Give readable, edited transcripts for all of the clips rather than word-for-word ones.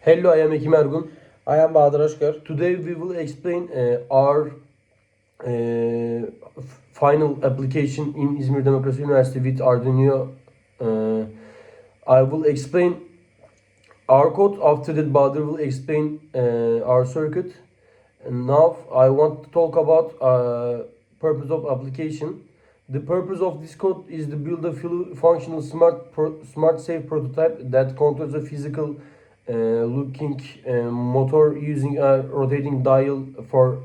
Hello, I am Ekim Ergun. I am Bahadır Özkör. Today we will explain our final application in İzmir Demokrasi Üniversitesi with Arduino. I will explain our code. After that, Bahadır will explain our circuit. And now I want to talk about purpose of application. The purpose of this code is to build a fully functional smart safe prototype that controls a physical looking motor using a rotating dial for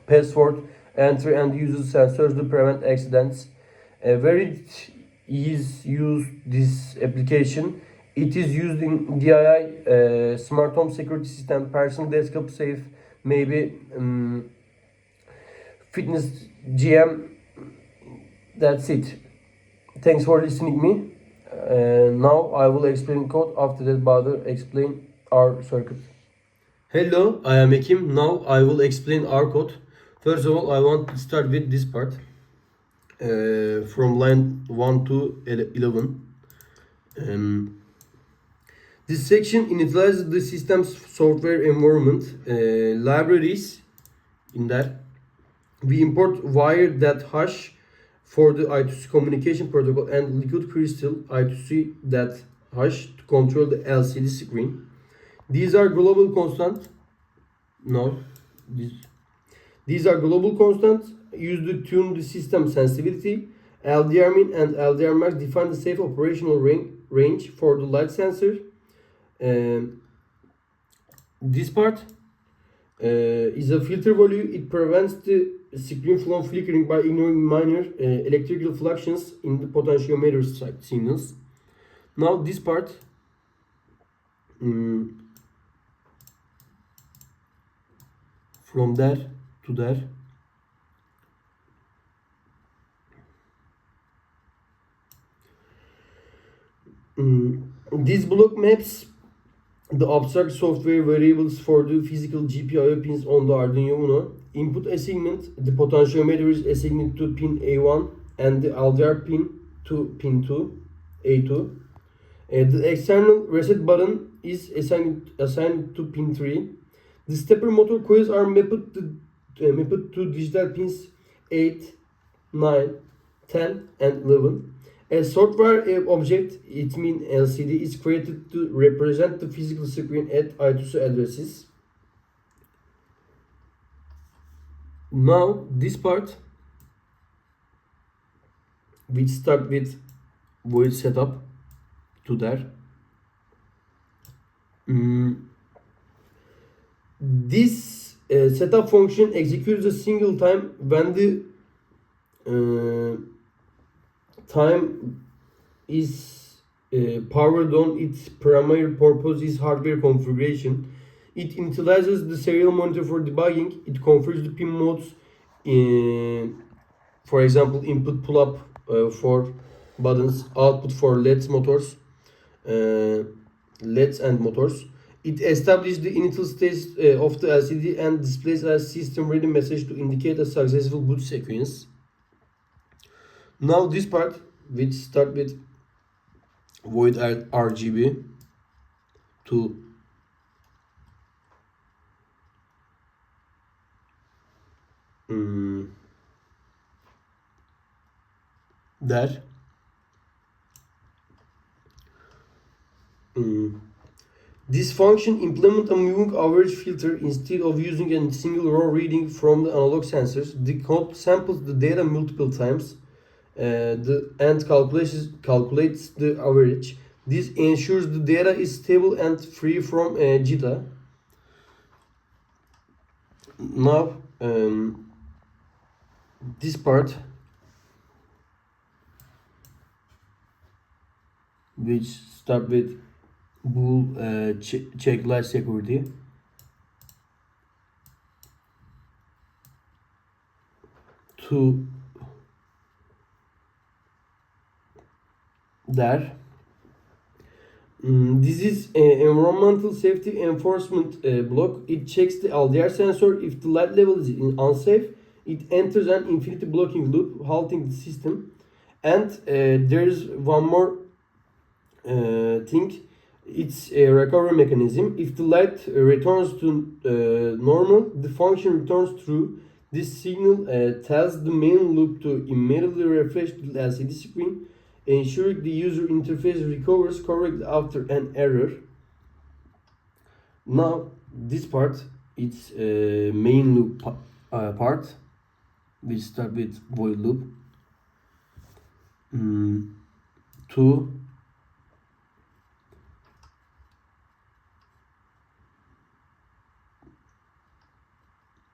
password entry and uses sensors to prevent accidents. Where it is used, this application, it is used in DIY, smart home security system, personal desktop safe, maybe fitness GM. That's it. Thanks for listening me. Now I will explain code. After that, Bahadır explain our circuit. Hello, I am Ekim. Now I will explain our code. First of all, I want to start with this part. From line 1 to 11. This section initializes the system's software environment, libraries in there. We import wire.hash for the I2C communication protocol and liquid crystal I2C.hash to control the LCD screen. These are global constant. No, these are global constants used to tune the system sensitivity. LDR-min and LDR-max define the safe operational range for the light sensor. This part is a filter value. It prevents the screen from flickering by ignoring minor electrical fluctuations in the potentiometer signals. Now this part from there to there. This block maps the abstract software variables for the physical GPIO pins on the Arduino Uno. Input assignment, the potentiometer is assigned to pin A1 and the LDR pin to pin 2, A2. The external reset button is assigned to pin 3. The stepper motor coils are mapped to digital pins 8, 9, 10 and 11. A software object, it means LCD, is created to represent the physical screen at I2C addresses. Now this part, we start with void setup to there. This setup function executes a single time when the time is powered on. Its primary purpose is hardware configuration. It initializes the serial monitor for debugging. It configures the pin modes, for example, input pull-up for buttons, output for LEDs and motors. It establishes the initial state of the LCD and displays a system-ready message to indicate a successful boot sequence. Now this part, which start with void RGB to there. This function implements a moving average filter instead of using a single raw reading from the analog sensors. The code samples the data multiple times and calculates the average. This ensures the data is stable and free from jitter. Now this part, which start with bool check light security to there. This is environmental safety enforcement block. It checks the LDR sensor. If the light level is unsafe, it enters an infinity blocking loop, halting the system. And there is one more thing. It's a recovery mechanism. If the light returns to normal, the function returns true. This signal tells the main loop to immediately refresh the LCD screen, ensuring the user interface recovers correctly after an error. Now, this part, it's main loop part. We start with void loop. To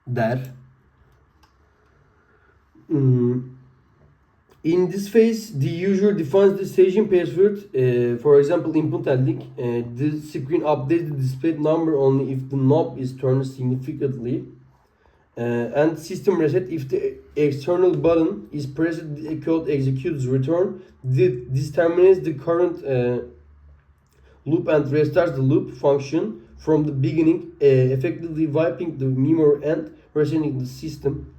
there. In this phase, the user defines the session password, for example, input and link. The screen updates the displayed number only if the knob is turned significantly. And system reset, if the external button is pressed, the code executes return. This terminates the current loop and restarts the loop function from the beginning, effectively wiping the memory and resetting the system.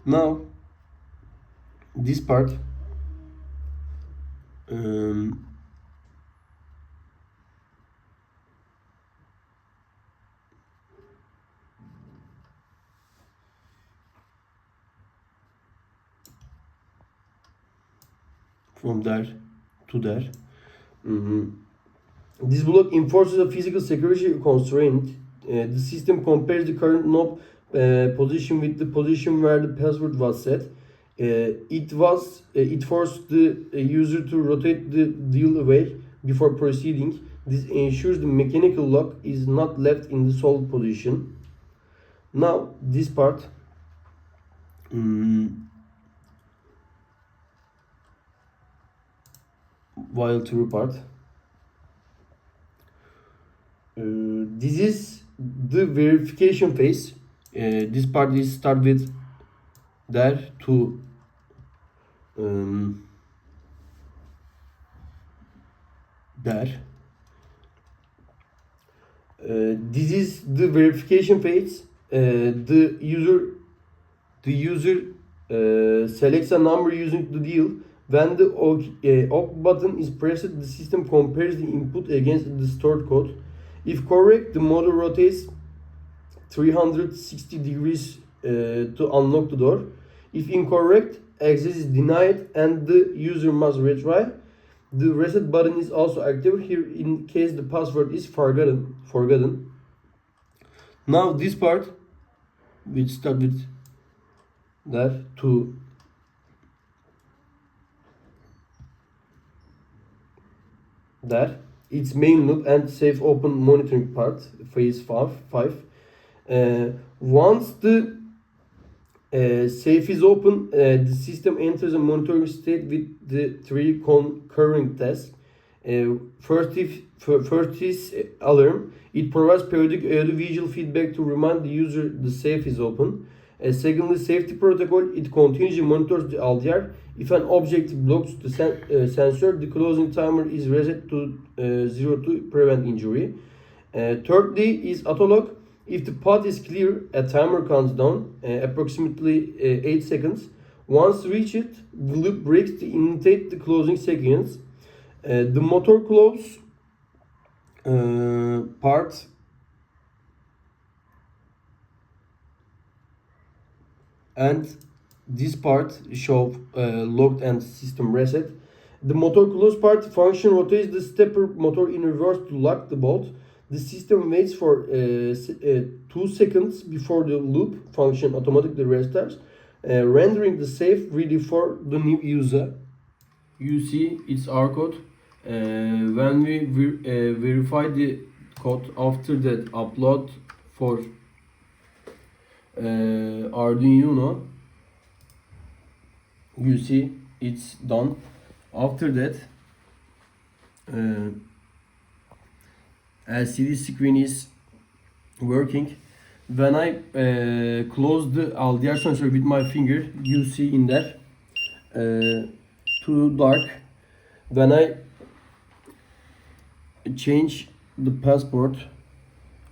Now, this part from there to there. This block enforces a physical security constraint. The system compares the current knob position with the position where the password was set. It forced the user to rotate the dial away before proceeding. This ensures the mechanical lock is not left in the solid position. Now, this part. While true part. This is the verification phase. This part is start with there to there. This is the verification phase. The user selects a number using the deal. When the OK button is pressed, the system compares the input against the stored code. If correct, the model rotates 360 degrees to unlock the door. If incorrect, access is denied and the user must retry. The reset button is also active here in case the password is forgotten. Now this part, which start with there to there. Its main loop and safe open monitoring part, phase 5. Once the safe is open, the system enters a monitoring state with the three concurrent tasks. First is alarm. It provides periodic audio-visual feedback to remind the user the safe is open. Secondly, safety protocol. It continuously monitors the LDR. If an object blocks the sensor, the closing timer is reset to 0 to prevent injury. Thirdly is autolock. If the path is clear, a timer counts down, approximately 8 seconds. Once reached, the loop breaks to imitate the closing sequence. The motor close part and this part show locked and system reset. The motor close part function rotates the stepper motor in reverse to lock the bolt. The system waits for 2 seconds before the loop function automatically restarts, rendering the safe ready for the new user. You see, it's our code. When we verify the code after that upload for arduino, you see it's done. After that LCD screen is working. When I close the LDR sensor with my finger, you see in there too dark. When I change the passport,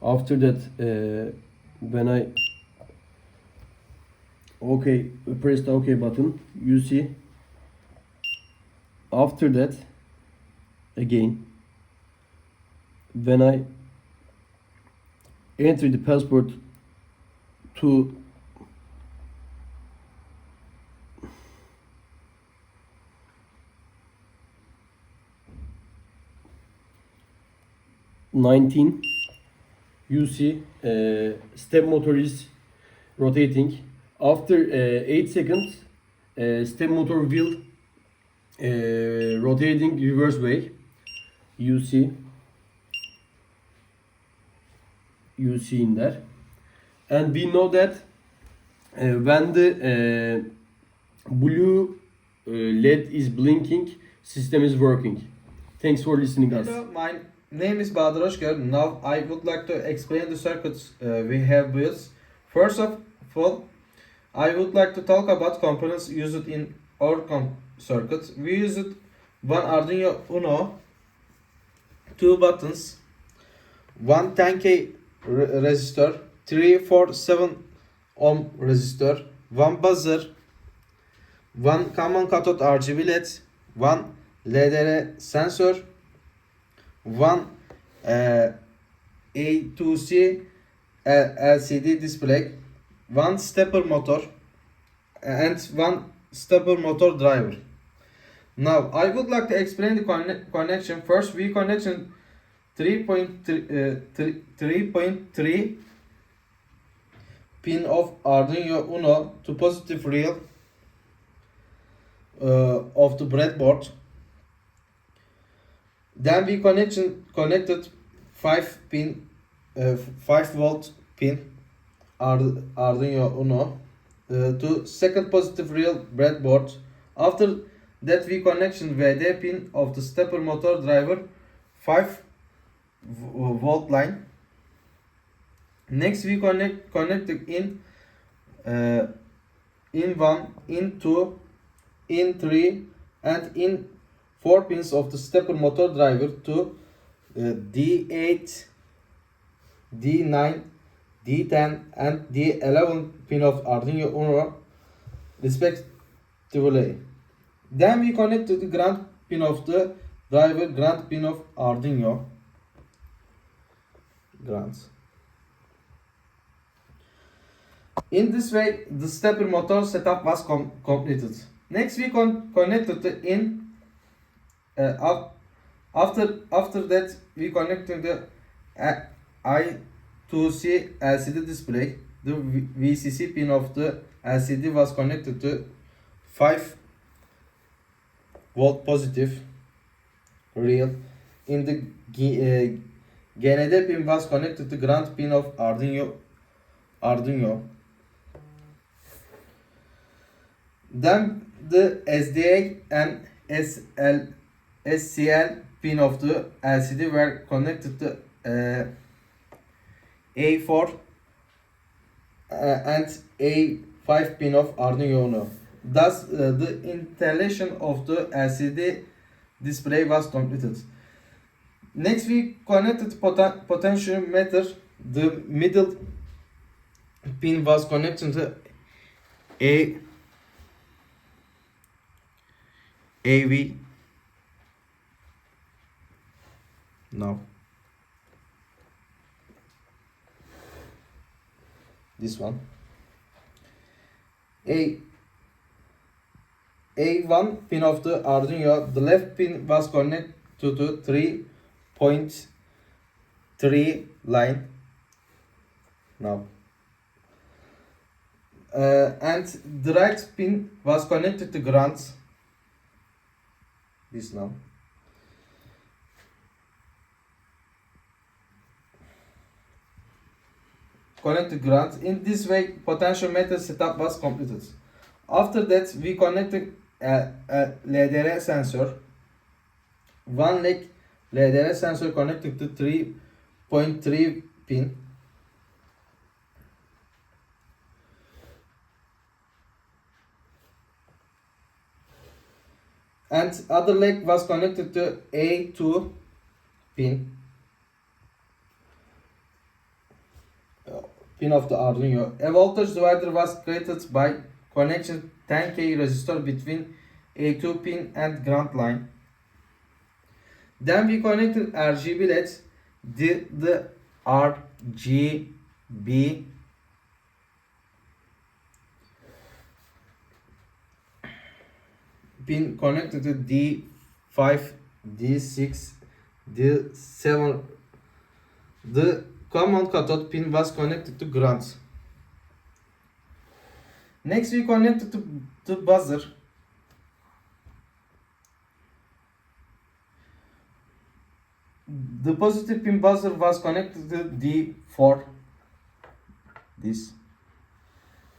after that when I press the OK button, you see after that again when I enter the password to '19, you see step motor is rotating. After 8 seconds, step motor will rotating reverse way. You see in there, and we know that when the blue LED is blinking, system is working. Thanks for listening us. Hello, my name is Bahadır Özker. Now I would like to explain the circuits we have built. First of all, I would like to talk about components used in our circuit. We used one Arduino Uno, two buttons, one 10K resistor, 347 ohm resistor, one buzzer, one common cathode RGB LED, one LDR sensor, one A2C LCD display, one stepper motor, and one stepper motor driver. Now I would like to explain the connection. First, we connection 3.3 pin of Arduino Uno to positive rail of the breadboard. Then we connected 5 volt pin Arduino Uno to second positive rail breadboard. After that we connection VD pin of the stepper motor driver 5 volt line. Next we connected in 1, in 2, in 3 and in 4 pins of the stepper motor driver to D8, D9, D10 and D11 pin of Arduino Uno respectively. Then we connected the ground pin of the driver, ground pin of Arduino. Grounds. In this way, the stepper motor setup was completed. Next, we connected in. After that, we connected the I2C LCD display. The VCC pin of the LCD was connected to 5 volt positive rail. In the GND pin was connected to ground pin of Arduino. Then the SDA and SCL pin of the LCD were connected to A4 and A5 pin of Arduino Uno. Thus, the installation of the LCD display was completed. Next, we connected potentiometer. The middle pin was connected to AV. Now, this one. A1 pin of the Arduino. The left pin was connected to 3.3 line. Now, and the right pin was connected to ground. This now. Connect to ground. In this way, potentiometer setup was completed. After that, we connected a LDR sensor. One leg LDR sensor connected to 3.3 pin. And other leg was connected to A2 pin. Pin of the Arduino. A voltage divider was created by connection 10K resistor between A2 pin and ground line. Then we connected RGB LED the RGB pin connected to D5, D6, D7. The common cathode pin was connected to ground. Next we connected to the buzzer. The positive pin buzzer was connected to D4, this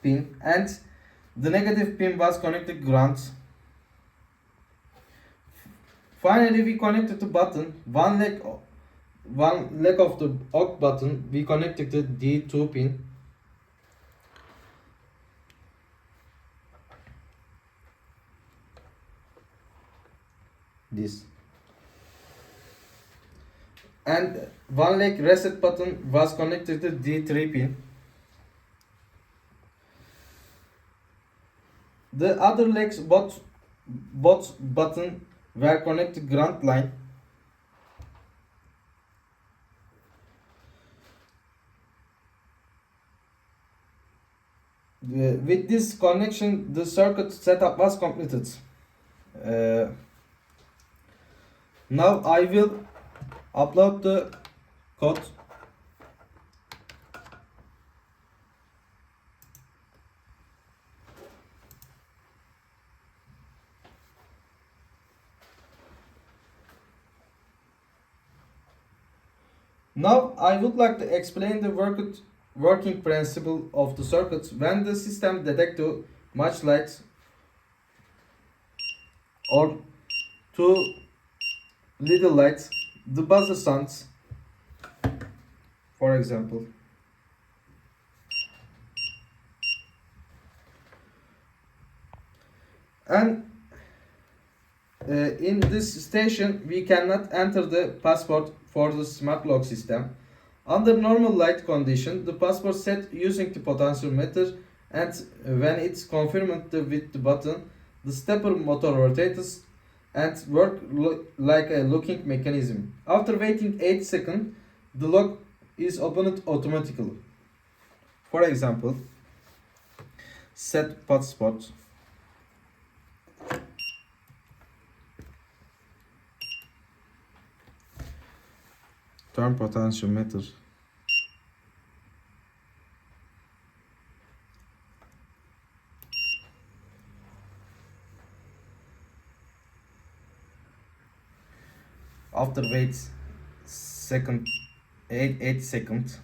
pin, and the negative pin was connected to ground. Finally, we connected the button. One leg of the OC button we connected to D2 pin. This. And one leg reset button was connected to D3 pin. The other legs both button were connected ground line. With this connection, the circuit setup was completed. Now I will upload the code. Now I would like to explain the working principle of the circuit. When the system detects too much light or too little light, the buzzer sounds. For example, and in this station we cannot enter the password for the smart lock system. Under normal light condition, the password set using the potentiometer, and when it's confirmed with the button, the stepper motor rotates and work like a locking mechanism. After waiting 8 seconds, the lock is opened automatically. For example, set password. Turn potentiometer. After wait 8 seconds,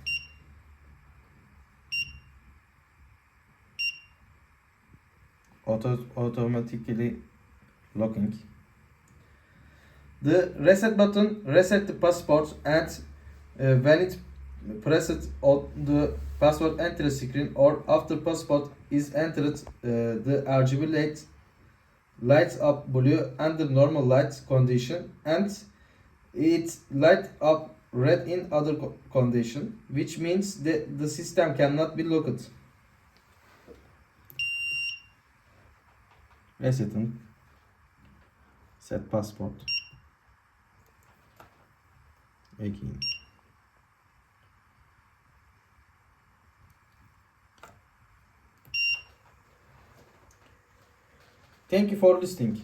automatically locking. The reset button reset the password, and when it pressed on the password entry screen or after password is entered, the RGB lights up blue under normal light condition, and it light up red in other condition, which means that the system cannot be locked. Resetting. Set password. Again. Thank you for listening.